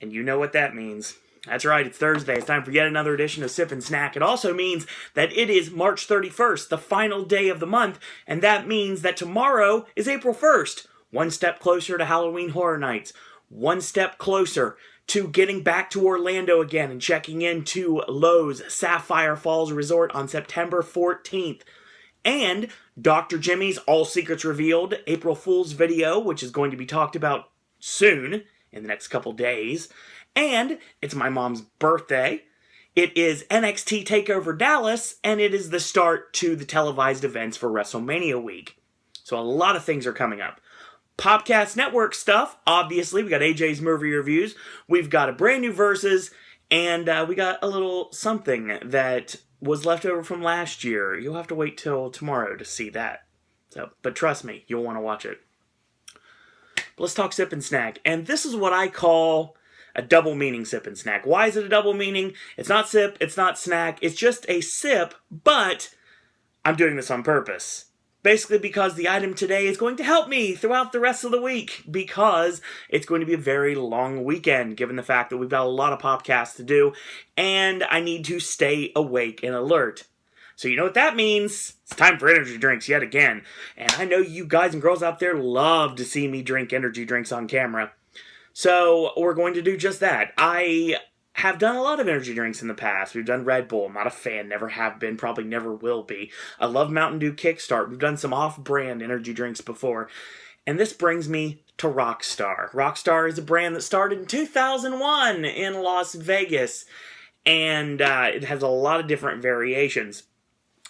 And you know what that means. That's right, it's Thursday. It's time for yet another edition of Sip and Snack. It also means that it is March 31st, the final day of the month, and that means that tomorrow is April 1st. One step closer to Halloween Horror Nights. One step closer to getting back to Orlando again and checking into Lowe's Sapphire Falls Resort on September 14th. And Dr. Jimmy's All Secrets Revealed April Fool's video, which is going to be talked about soon, in the next couple days. And it's my mom's birthday. It is NXT TakeOver Dallas, and it is the start to the televised events for WrestleMania week. So a lot of things are coming up. Popcast Network stuff, obviously. We got AJ's movie reviews. We've got a brand new Versus, and we got a little something that was left over from last year. You'll have to wait till tomorrow to see that. But trust me, you'll want to watch it. Let's talk Sip and Snack. And this is what I call a double meaning Sip and Snack. Why is it a double meaning? It's not sip, it's not snack, it's just a sip, but I'm doing this on purpose. Basically because the item today is going to help me throughout the rest of the week, because it's going to be a very long weekend, given the fact that we've got a lot of podcasts to do, and I need to stay awake and alert. So you know what that means? It's time for energy drinks yet again. And I know you guys and girls out there love to see me drink energy drinks on camera. So we're going to do just that. I have done a lot of energy drinks in the past. We've done Red Bull. I'm not a fan, never have been, probably never will be. I love Mountain Dew Kickstart. We've done some off-brand energy drinks before. And this brings me to Rockstar. Rockstar is a brand that started in 2001 in Las Vegas. And it has a lot of different variations.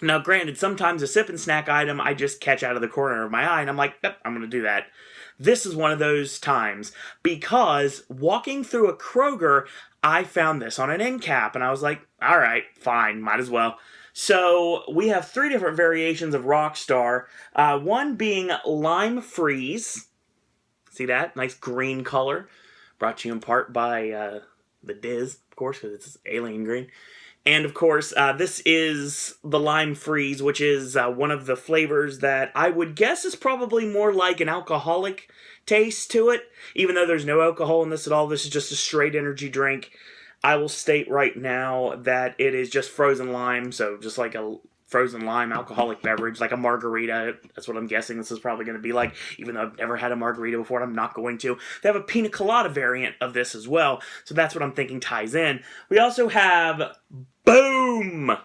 Now, granted, sometimes a sip and snack item I just catch out of the corner of my eye, and I'm like, yep, I'm going to do that. This is one of those times, because walking through a Kroger, I found this on an end cap, and I was like, all right, fine, might as well. So we have 3 different variations of Rockstar, one being Lime Freeze. See that? Nice green color. Brought to you in part by the Diz, of course, because it's alien green. And, of course, this is the Lime Freeze, which is one of the flavors that I would guess is probably more like an alcoholic taste to it. Even though there's no alcohol in this at all, this is just a straight energy drink. I will state right now that it is just frozen lime, so just like a frozen lime alcoholic beverage, like a margarita. That's what I'm guessing this is probably going to be like, even though I've never had a margarita before, and I'm not going to. They have a pina colada variant of this as well, so that's what I'm thinking ties in. We also have Boom!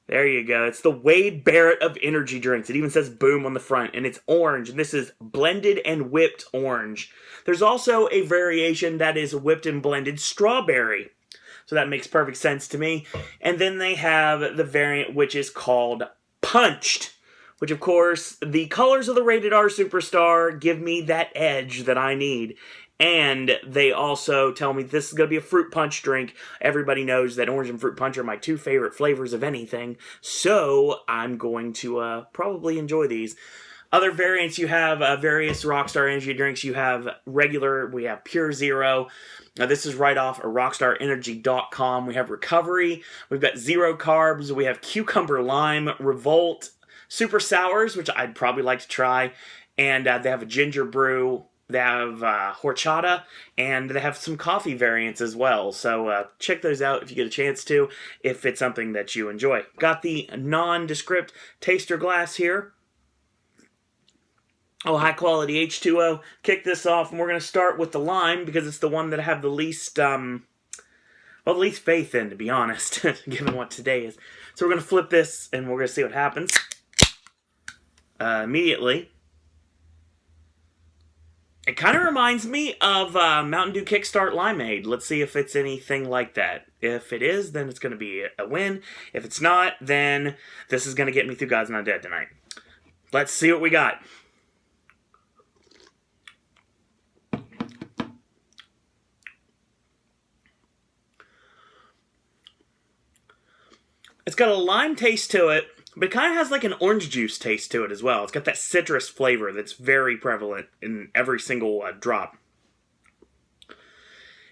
There you go. It's the Wade Barrett of energy drinks. It even says Boom on the front, and it's orange, and this is blended and whipped orange. There's also a variation that is whipped and blended strawberry. So that makes perfect sense to me. And then they have the variant which is called Punched, which of course, the colors of the Rated R Superstar give me that edge that I need. And they also tell me this is going to be a fruit punch drink. Everybody knows that orange and fruit punch are my 2 favorite flavors of anything. So I'm going to probably enjoy these. Other variants, you have various Rockstar energy drinks. You have regular, we have Pure Zero. Now this is right off of RockstarEnergy.com. We have Recovery. We've got Zero Carbs. We have Cucumber Lime, Revolt, Super Sours, which I'd probably like to try. And they have a ginger brew. They have horchata, and they have some coffee variants as well. So check those out if you get a chance to, if it's something that you enjoy. Got the nondescript taster glass here. Oh, high quality H2O. Kick this off, and we're going to start with the lime, because it's the one that I have the least, the least faith in, to be honest, given what today is. So we're going to flip this, and we're going to see what happens. Immediately. It kind of reminds me of Mountain Dew Kickstart Limeade. Let's see if it's anything like that. If it is, then it's going to be a win. If it's not, then this is going to get me through God's Not Dead tonight. Let's see what we got. It's got a lime taste to it, but it kind of has like an orange juice taste to it as well. It's got that citrus flavor that's very prevalent in every single drop.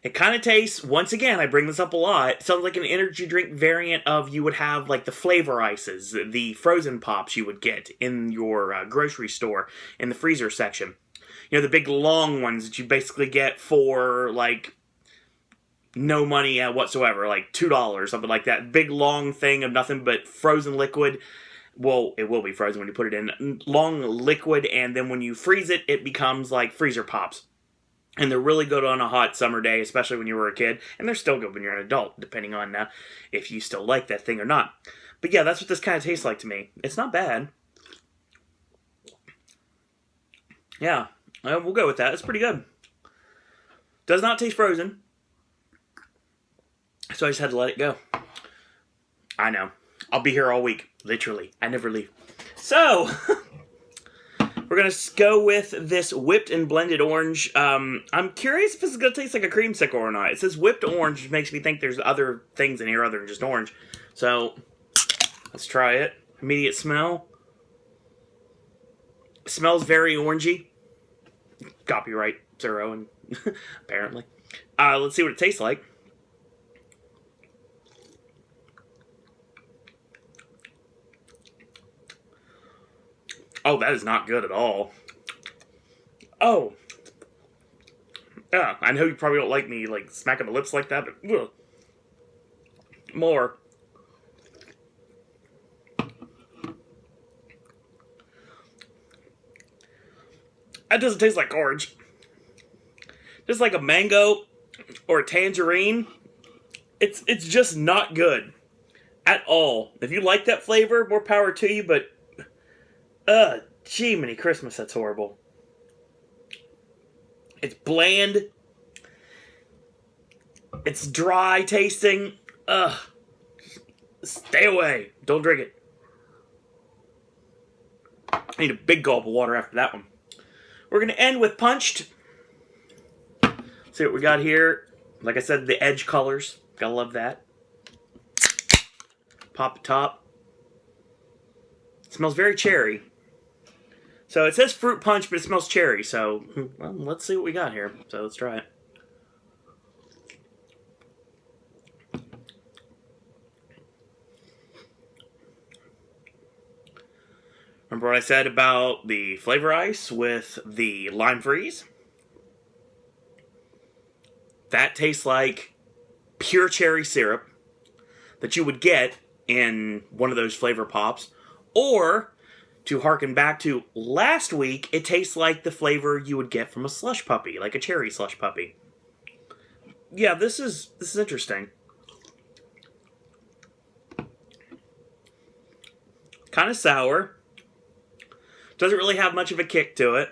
It kind of tastes, once again, I bring this up a lot, it sounds like an energy drink variant of you would have like the flavor ices, the frozen pops you would get in your grocery store in the freezer section. You know, the big long ones that you basically get for, like, no money whatsoever, like $2, something like that. Big long thing of nothing but frozen liquid. Well, it will be frozen when you put it in. Long liquid, and then when you freeze it, it becomes like freezer pops. And they're really good on a hot summer day, especially when you were a kid. And they're still good when you're an adult, depending on if you still like that thing or not. But yeah, that's what this kind of tastes like to me. It's not bad. Yeah, we'll go with that. It's pretty good. Does not taste frozen. So I just had to let it go. I know. I'll be here all week. Literally. I never leave. So, we're going to go with this whipped and blended orange. I'm curious if this is going to taste like a creamsicle or not. It says whipped orange, which makes me think there's other things in here other than just orange. So, let's try it. Immediate smell. It smells very orangey. Copyright 0, and apparently. Let's see what it tastes like. Oh, that is not good at all. Oh. Yeah, I know you probably don't like me, like, smacking the lips like that, but... Ugh. More. That doesn't taste like orange. Just like a mango or a tangerine. It's just not good. At all. If you like that flavor, more power to you, but... Gee, many Christmas, that's horrible. It's bland. It's dry tasting. Stay away. Don't drink it. I need a big gulp of water after that one. We're going to end with Punched. See what we got here. Like I said, the edge colors. Gotta love that. Pop the top. It smells very cherry. So it says fruit punch, but it smells cherry. So, well, let's see what we got here. So let's try it. Remember what I said about the flavor ice with the lime freeze? That tastes like pure cherry syrup that you would get in one of those flavor pops. Or, to harken back to last week, it tastes like the flavor you would get from a slush puppy, like a cherry slush puppy. Yeah, this is interesting. Kind of sour. Doesn't really have much of a kick to it.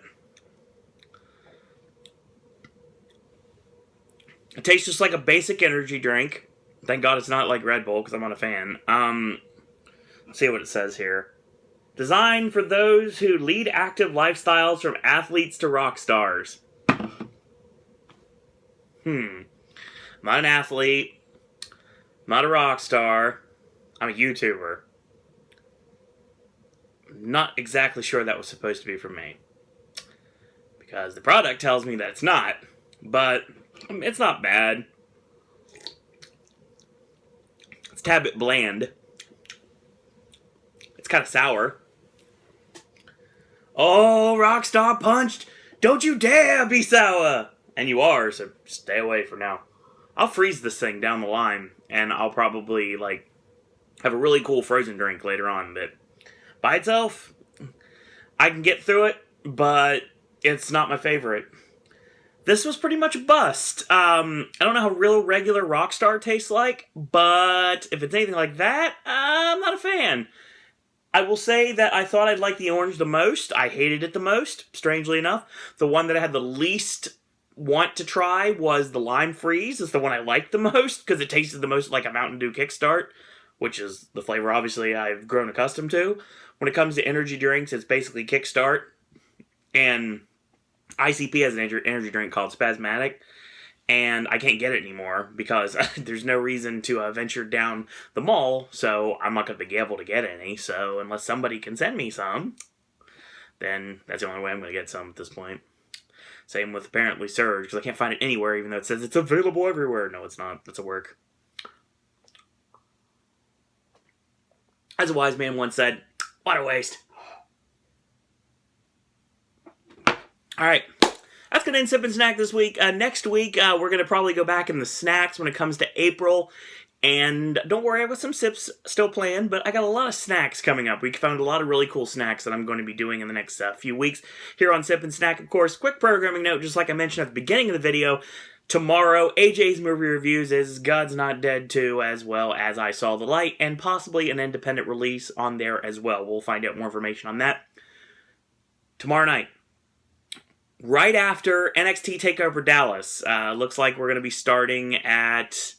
It tastes just like a basic energy drink. Thank God it's not like Red Bull, because I'm not a fan. Let's see what it says here. Designed for those who lead active lifestyles, from athletes to rock stars. I'm not an athlete. I'm not a rock star. I'm a YouTuber. Not exactly sure that was supposed to be for me. Because the product tells me that it's not. But it's not bad. It's a tad bit bland. It's kind of sour. Oh, Rockstar Punched! Don't you dare be sour! And you are, so stay away for now. I'll freeze this thing down the line, and I'll probably, like, have a really cool frozen drink later on, but by itself, I can get through it, but it's not my favorite. This was pretty much a bust. I don't know how real regular Rockstar tastes like, but if it's anything like that, I'm not a fan. I will say that I thought I'd like the orange the most. I hated it the most, strangely enough. The one that I had the least want to try was the lime freeze. It's the one I liked the most, because it tasted the most like a Mountain Dew Kickstart, which is the flavor, obviously, I've grown accustomed to. When it comes to energy drinks, it's basically Kickstart, and ICP has an energy drink called Spasmatic, and I can't get it anymore because there's no reason to venture down the mall, so I'm not going to be able to get any. So unless somebody can send me some, then that's the only way I'm going to get some at this point. Same with apparently Surge, because I can't find it anywhere, even though it says it's available everywhere. No, it's not. That's a work. As a wise man once said, what a waste. All right. going to end Sip and Snack this week. Next week, we're going to probably go back in the snacks when it comes to April. And don't worry, I've got some sips still planned, but I got a lot of snacks coming up. We found a lot of really cool snacks that I'm going to be doing in the next few weeks here on Sip and Snack. Of course, quick programming note, just like I mentioned at the beginning of the video, tomorrow, AJ's movie reviews is God's Not Dead 2, as well as I Saw the Light, and possibly an independent release on there as well. We'll find out more information on that tomorrow night. Right after NXT TakeOver Dallas, looks like we're going to be starting at,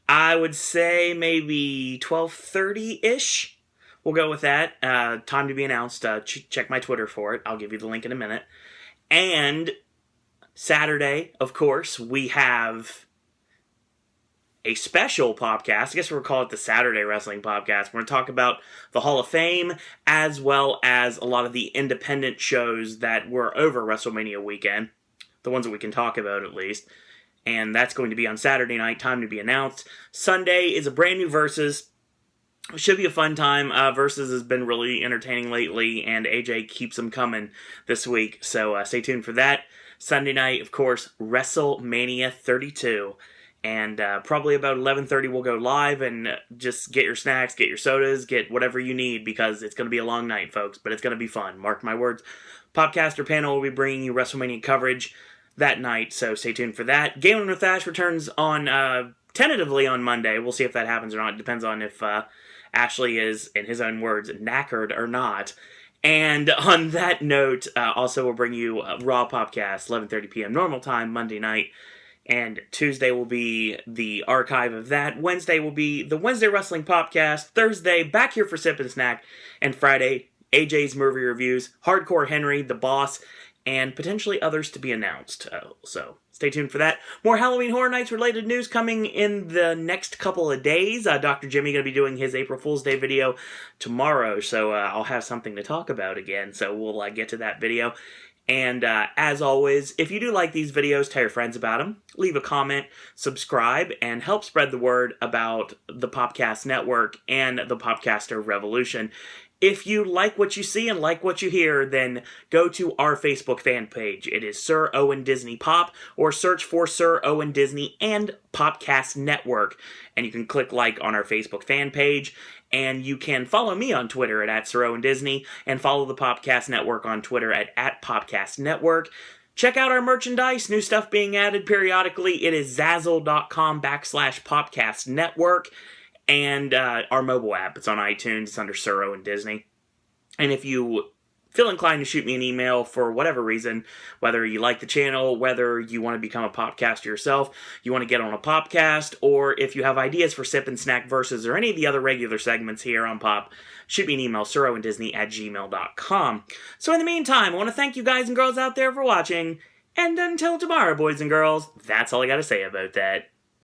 I would say, maybe 12:30-ish. We'll go with that. Time to be announced. Check my Twitter for it. I'll give you the link in a minute. And Saturday, of course, we have a special podcast. I guess we'll call it the Saturday Wrestling Podcast. We're going to talk about the Hall of Fame, as well as a lot of the independent shows that were over WrestleMania weekend. The ones that we can talk about, at least. And that's going to be on Saturday night, time to be announced. Sunday is a brand new Versus. It should be a fun time. Versus has been really entertaining lately, and AJ keeps them coming this week. So stay tuned for that. Sunday night, of course, WrestleMania 32. And probably about 11:30 we'll go live, and just get your snacks, get your sodas, get whatever you need, because it's going to be a long night, folks. But it's going to be fun. Mark my words. Podcaster panel will be bringing you WrestleMania coverage that night, so stay tuned for that. Gaming with Ash returns on tentatively on Monday. We'll see if that happens or not. It depends on if Ashley is, in his own words, knackered or not. And on that note, also we'll bring you Raw Podcast, 11:30 p.m. normal time, Monday night. And Tuesday will be the archive of that. Wednesday will be the Wednesday Wrestling Podcast. Thursday, back here for Sip and Snack. And Friday, AJ's movie reviews, Hardcore Henry, The Boss, and potentially others to be announced. So stay tuned for that. More Halloween Horror Nights related news coming in the next couple of days. Dr. Jimmy going to be doing his April Fool's Day video tomorrow, so I'll have something to talk about again. So we'll get to that video. And as always, if you do like these videos, tell your friends about them. Leave a comment, subscribe, and help spread the word about the Popcast Network and the Popcaster Revolution. If you like what you see and like what you hear, then go to our Facebook fan page. It is Sir Owen Disney Pop, or search for Sir Owen Disney and Popcast Network. And you can click like on our Facebook fan page. And you can follow me on Twitter at Sir Owen Disney, and follow the Popcast Network on Twitter at Popcast Network. Check out our merchandise, new stuff being added periodically. It is Zazzle.com/Popcast Network. And our mobile app, it's on iTunes, it's under Sir Owen Disney. And if you feel inclined to shoot me an email for whatever reason, whether you like the channel, whether you want to become a podcaster yourself, you want to get on a podcast, or if you have ideas for Sip and Snack Versus or any of the other regular segments here on Pop, shoot me an email, sirowenddisney@gmail.com. So in the meantime, I want to thank you guys and girls out there for watching, and until tomorrow, boys and girls, that's all I got to say about that.